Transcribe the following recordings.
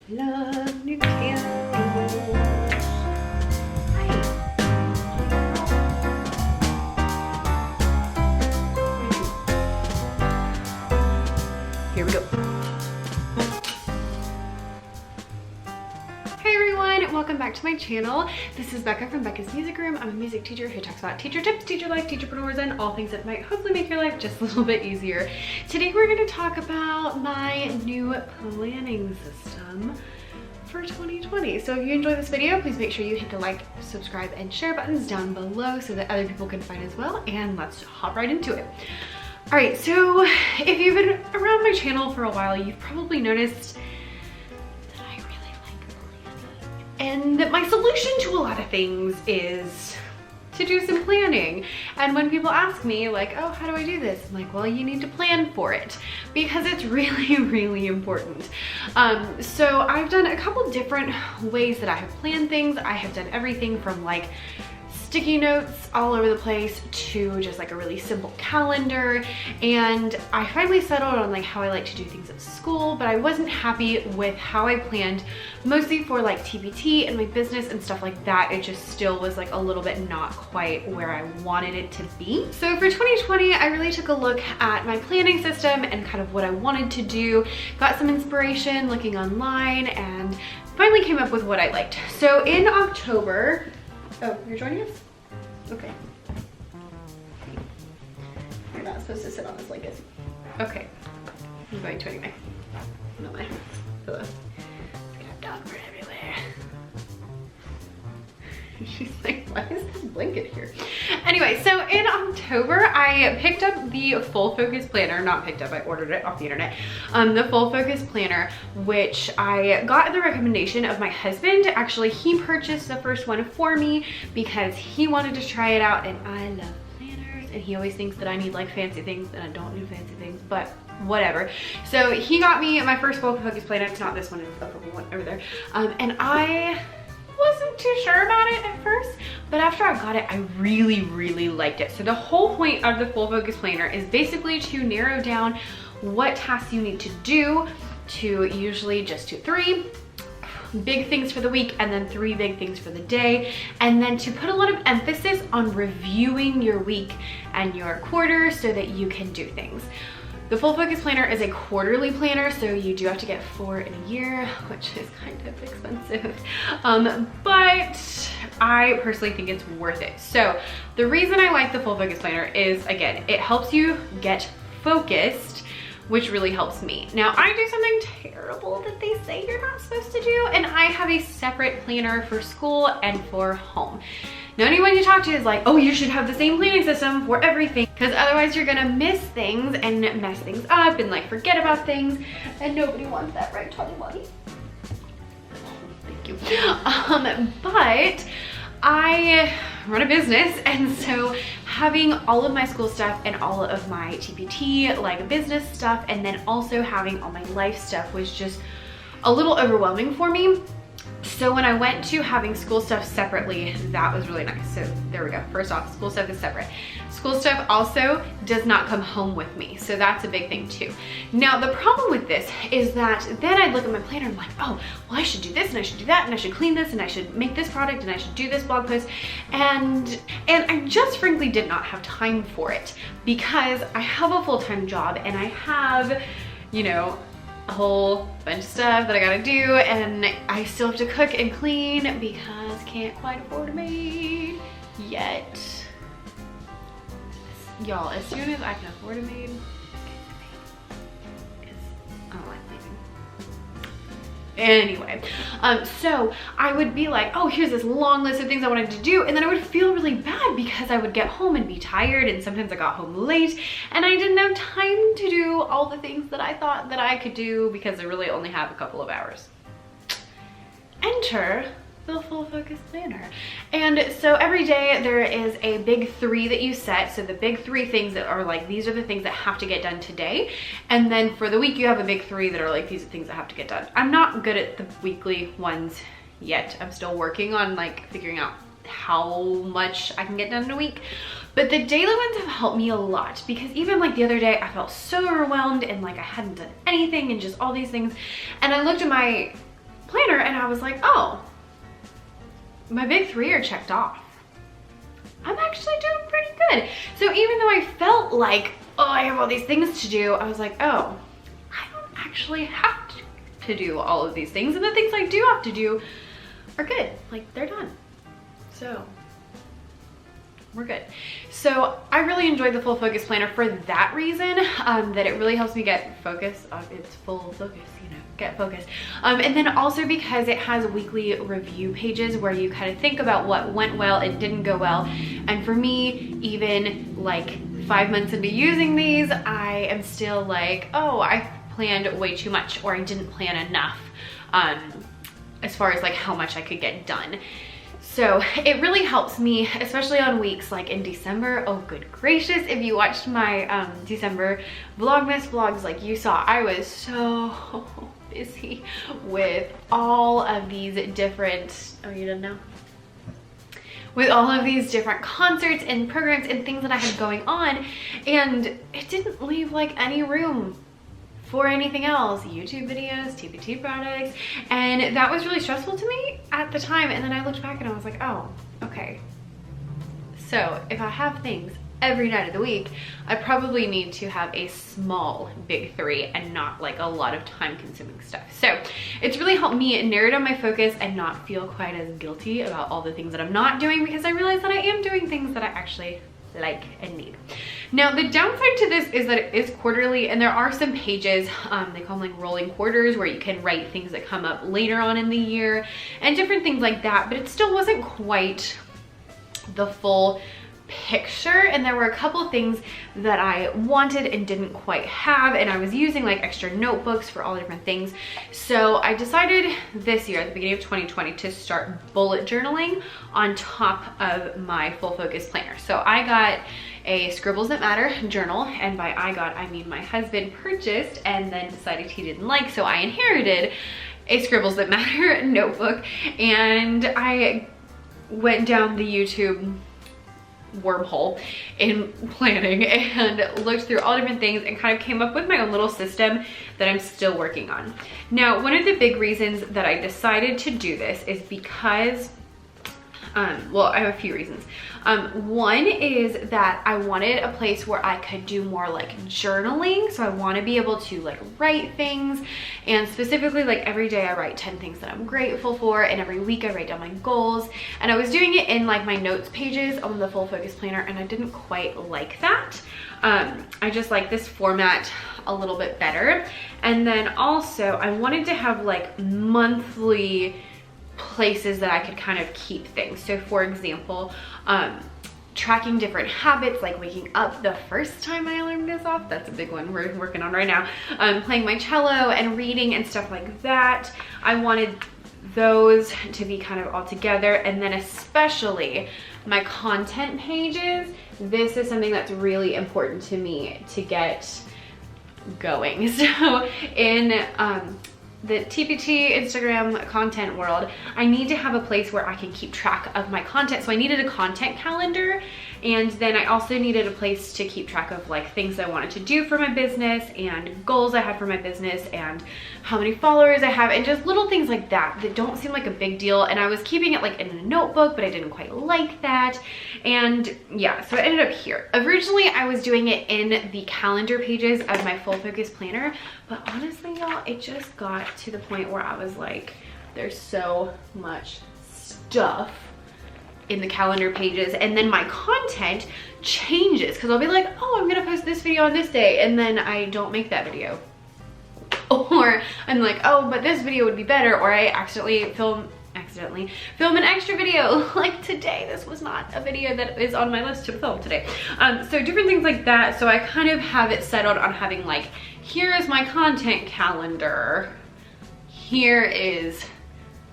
Love new candles. Hi. Here we go. Hey everyone, welcome back to my channel. This is Becca from Becca's Music Room. I'm a music teacher who talks about teacher tips, teacher life, teacherpreneurs, and all things that might hopefully make your life just a little bit easier. Today we're going to talk about my new planning system for 2020. So if you enjoy this video, please make sure you hit the like, subscribe, and share buttons down below so that other people can find as well. And let's hop right into it. All right, so if you've been around my channel for a while, you've probably noticed and my solution to a lot of things is to do some planning. And when people ask me like, oh, how do I do this? I'm like, well, you need to plan for it because it's really, really important. So I've done a couple different ways that I have planned things. I have done everything from like sticky notes all over the place to just like a really simple calendar. And I finally settled on like how I like to do things at school, but I wasn't happy with how I planned, mostly for like TPT and my business and stuff like that. It just still was like a little bit not quite where I wanted it to be. So for 2020, I really took a look at my planning system and kind of what I wanted to do, got some inspiration looking online, and finally came up with what I liked. So in October, oh, you're joining us? Okay. You're not supposed to sit on this blanket. Okay. I'm going to anyway. Not my pillow. It's got dog fur everywhere. She's like, why is this blanket here? Anyway, so in October, I picked up the Full Focus Planner. Not picked up, I ordered it off the internet. The Full Focus Planner, which I got at the recommendation of my husband. Actually, he purchased the first one for me because he wanted to try it out, and I love planners, and he always thinks that I need like fancy things, and I don't do fancy things, but whatever. So he got me my first Full Focus Planner. It's not this one, it's the purple one over there. And I wasn't too sure about it at first, but after I got it, I really, really liked it. So the whole point of the Full Focus Planner is basically to narrow down what tasks you need to do to usually just do 3 big things for the week and then 3 big things for the day, and then to put a lot of emphasis on reviewing your week and your quarter so that you can do things. The Full Focus Planner is a quarterly planner, so you do have to get 4 in a year, which is kind of expensive. But I personally think it's worth it. So the reason I like the Full Focus Planner is, again, it helps you get focused, which really helps me. Now, I do something terrible that they say you're not supposed to do, and I have a separate planner for school and for home. Now, anyone you talk to is like, oh, you should have the same planning system for everything, because otherwise you're gonna miss things and mess things up and like forget about things, and nobody wants that, right, Tony Money? Thank you. But I run a business, and so having all of my school stuff and all of my TPT, like business stuff, and then also having all my life stuff was just a little overwhelming for me. So when I went to having school stuff separately, that was really nice. So there we go. First off, school stuff is separate. School stuff also does not come home with me. So that's a big thing too. Now, the problem with this is that then I'd look at my planner and I'm like, oh, well, I should do this and I should do that and I should clean this and I should make this product and I should do this blog post. And I just frankly did not have time for it because I have a full-time job and I have, you know, a whole bunch of stuff that I gotta do, and I still have to cook and clean because can't quite afford a maid yet. Y'all, as soon as I can afford a maid, I don't like leaving. Anyway, so I would be like, oh, here's this long list of things I wanted to do, and then I would feel really bad because I would get home and be tired, and sometimes I got home late and I didn't have time to do all the things that I thought that I could do because I really only have a couple of hours. Enter the Full Focus Planner. And so every day there is a big 3 that you set. So the big 3 things that are like, these are the things that have to get done today. And then for the week you have a big 3 that are like, these are things that have to get done. I'm not good at the weekly ones yet. I'm still working on like figuring out how much I can get done in a week. But the daily ones have helped me a lot because even like the other day I felt so overwhelmed and like I hadn't done anything and just all these things. And I looked at my planner and I was like, oh, my big 3 are checked off. I'm actually doing pretty good. So even though I felt like, oh, I have all these things to do, I was like, oh, I don't actually have to do all of these things. And the things I do have to do are good. Like, they're done. So we're good. So I really enjoyed the Full Focus Planner for that reason, that it really helps me get focus. It's full focus, you know, get focused. And then also because it has weekly review pages where you kind of think about what went well and didn't go well. And for me, even like 5 months into using these, I am still like, oh, I planned way too much, or I didn't plan enough as far as like how much I could get done. So it really helps me, especially on weeks like in December. Oh, good gracious. If you watched my December Vlogmas vlogs, like you saw, I was so busy with all of these different, oh, you didn't know? With all of these different concerts and programs and things that I had going on. And it didn't leave like any room for anything else, YouTube videos, TPT products, and that was really stressful to me at the time. And then I looked back and I was like, oh, okay. So if I have things every night of the week, I probably need to have a small big 3 and not like a lot of time consuming stuff. So it's really helped me narrow down my focus and not feel quite as guilty about all the things that I'm not doing, because I realize that I am doing things that I actually like and need. Now the downside to this is that it is quarterly, and there are some pages, they call them like rolling quarters, where you can write things that come up later on in the year and different things like that, but it still wasn't quite the full picture. And there were a couple things that I wanted and didn't quite have, and I was using like extra notebooks for all the different things. So I decided this year at the beginning of 2020 to start bullet journaling on top of my Full Focus Planner. So I got a Scribbles That Matter journal, and by I got, I mean my husband purchased and then decided he didn't like, so I inherited a Scribbles That Matter notebook. And I went down the YouTube wormhole in planning and looked through all different things and kind of came up with my own little system that I'm still working on. Now, one of the big reasons that I decided to do this is because well, I have a few reasons. One is that I wanted a place where I could do more like journaling. So I want to be able to like write things, and specifically like every day I write 10 things that I'm grateful for, and every week I write down my goals. And I was doing it in like my notes pages on the Full Focus Planner, and I didn't quite like that. I just like this format a little bit better. And then also I wanted to have like monthly places that I could kind of keep things. So for example, tracking different habits, like waking up the first time my alarm goes off. That's a big one we're working on right now. Playing my cello and reading and stuff like that. I wanted those to be kind of all together. And then especially my content pages. This is something that's really important to me to get going. So in the TPT Instagram content world, I need to have a place where I can keep track of my content. So I needed a content calendar, and then I also needed a place to keep track of like things I wanted to do for my business and goals I had for my business and how many followers I have and just little things like that that don't seem like a big deal. And I was keeping it like in a notebook, but I didn't quite like that. And yeah, so it ended up here. Originally, I was doing it in the calendar pages of my Full Focus Planner, but honestly, y'all, it just got to the point where I was like, there's so much stuff in the calendar pages, and then my content changes because I'll be like, oh, I'm gonna post this video on this day, and then I don't make that video. Or I'm like, oh, but this video would be better, or I accidentally film an extra video. Like today, this was not a video that is on my list to film today. So different things like that. So I kind of have it settled on having like, here is my content calendar. Here is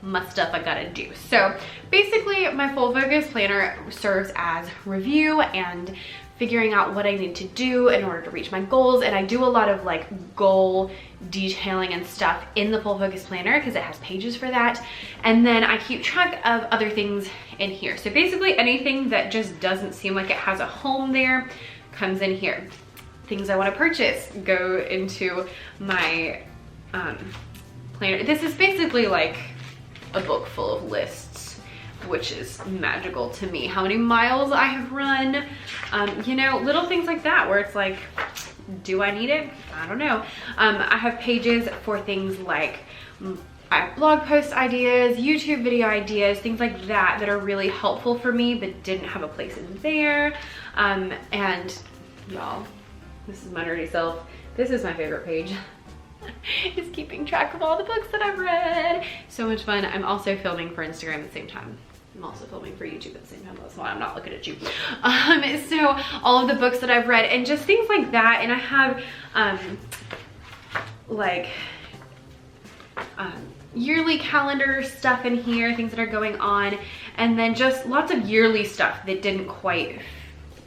my stuff I gotta do. So basically my Full Focus Planner serves as review and figuring out what I need to do in order to reach my goals. And I do a lot of like goal detailing and stuff in the Full Focus Planner because it has pages for that. And then I keep track of other things in here. So basically anything that just doesn't seem like it has a home there comes in here. Things I want to purchase go into my planner. This is basically like a book full of lists, which is magical to me. How many miles I have run, you know, little things like that where it's like, do I need it? I don't know. I have pages for things like blog post ideas, YouTube video ideas, things like that that are really helpful for me but didn't have a place in there. And y'all, this is my nerdy self. This is my favorite page. Is keeping track of all the books that I've read. So much fun. I'm also filming for Instagram at the same time. I'm also filming for YouTube at the same time. That's why I'm not looking at you. So all of the books that I've read and just things like that. And I have like yearly calendar stuff in here, things that are going on, and then just lots of yearly stuff that didn't quite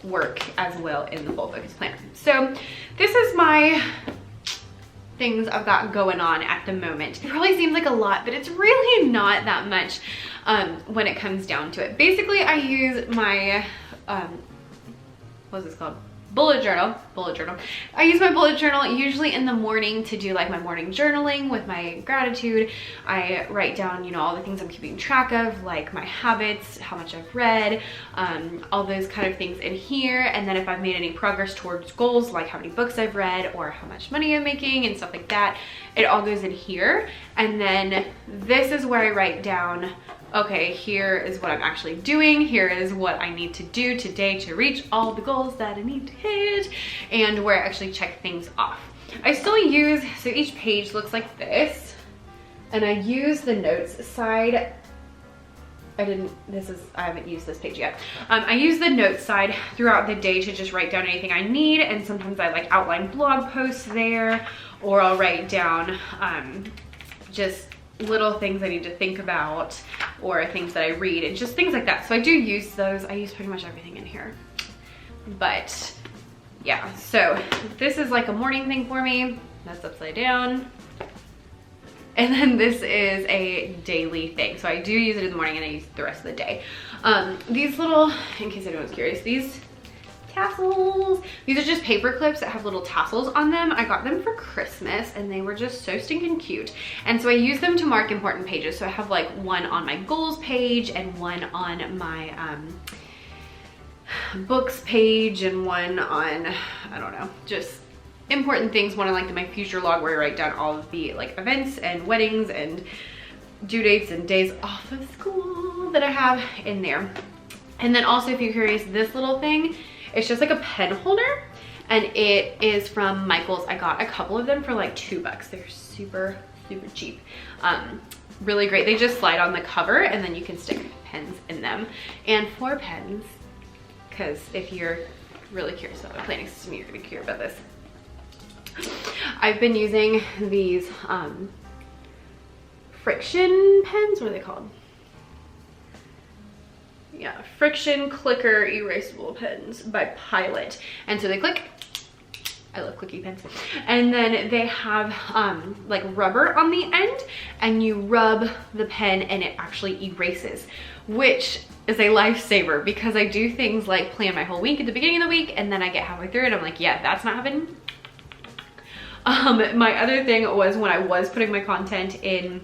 work as well in the full focus planner. So this is my things I've got going on at the moment. It probably seems like a lot, but it's really not that much when it comes down to it. Basically, I use my, what's this called? Bullet journal. I use my bullet journal usually in the morning to do like my morning journaling with my gratitude. I write down, you know, all the things I'm keeping track of, like my habits, how much I've read, all those kind of things in here. And then if I've made any progress towards goals, like how many books I've read or how much money I'm making and stuff like that, it all goes in here. And then this is where I write down, okay, here is what I'm actually doing. Here is what I need to do today to reach all the goals that I need to hit, and where I actually check things off. I still use, so each page looks like this, and I use the notes side. I haven't used this page yet. I use the notes side throughout the day to just write down anything I need, and sometimes I like outline blog posts there, or I'll write down just little things I need to think about or things that I read and just things like that. So I do use those. I use pretty much everything in here. But yeah, so this is like a morning thing for me. That's upside down. And then this is a daily thing. So I do use it in the morning and I use it the rest of the day. These little, in case anyone's curious, these tassels. These are just paper clips that have little tassels on them. I got them for Christmas and they were just so stinking cute. And so I use them to mark important pages. So I have like one on my goals page and one on my books page and one on, I don't know, just important things. One on like my future log where I write down all of the like events and weddings and due dates and days off of school that I have in there. And then also, if you're curious, this little thing, it's just like a pen holder and it is from Michael's. I got a couple of them for like $2. They're super, super cheap. Really great. They just slide on the cover and then you can stick pens in them. And 4 pens, because if you're really curious about my planning system, you're gonna be curious about this. I've been using these friction pens. What are they called? Yeah, friction clicker erasable pens by Pilot. And so they click. I love clicky pens. And then they have like rubber on the end and you rub the pen and it actually erases, which is a lifesaver because I do things like plan my whole week at the beginning of the week and then I get halfway through it, I'm like, yeah, that's not happening. My other thing was when I was putting my content in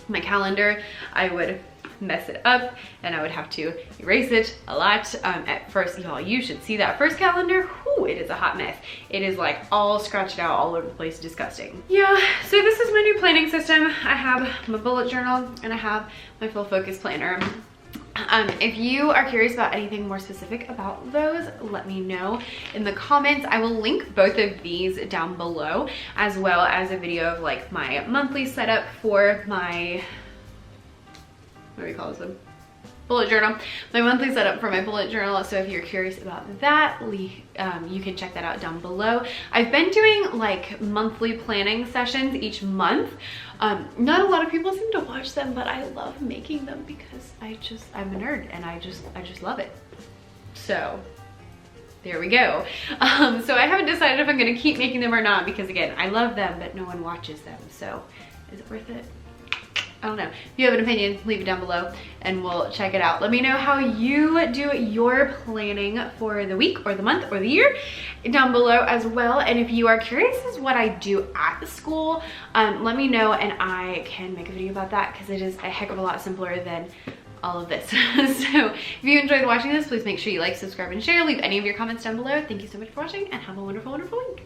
my calendar, I would mess it up and I would have to erase it a lot. At first, y'all, you should see that first calendar. Whew, it is a hot mess. It is like all scratched out all over the place, disgusting. Yeah, so this is my new planning system. I have my bullet journal and I have my full focus planner. If you are curious about anything more specific about those, let me know in the comments. I will link both of these down below, as well as a video of like my monthly setup for my, what do we call this one? Bullet journal. My monthly setup for my bullet journal. So if you're curious about that, you can check that out down below. I've been doing like monthly planning sessions each month. Not a lot of people seem to watch them, but I love making them because I'm a nerd and I just love it. So there we go. So I haven't decided if I'm gonna keep making them or not because again, I love them, but no one watches them. So is it worth it? I don't know. If you have an opinion, leave it down below and we'll check it out. Let me know how you do your planning for the week or the month or the year down below as well. And if you are curious as what I do at the school, let me know and I can make a video about that because it is a heck of a lot simpler than all of this. So if you enjoyed watching this, please make sure you like, subscribe, and share. Leave any of your comments down below. Thank you so much for watching and have a wonderful, wonderful week.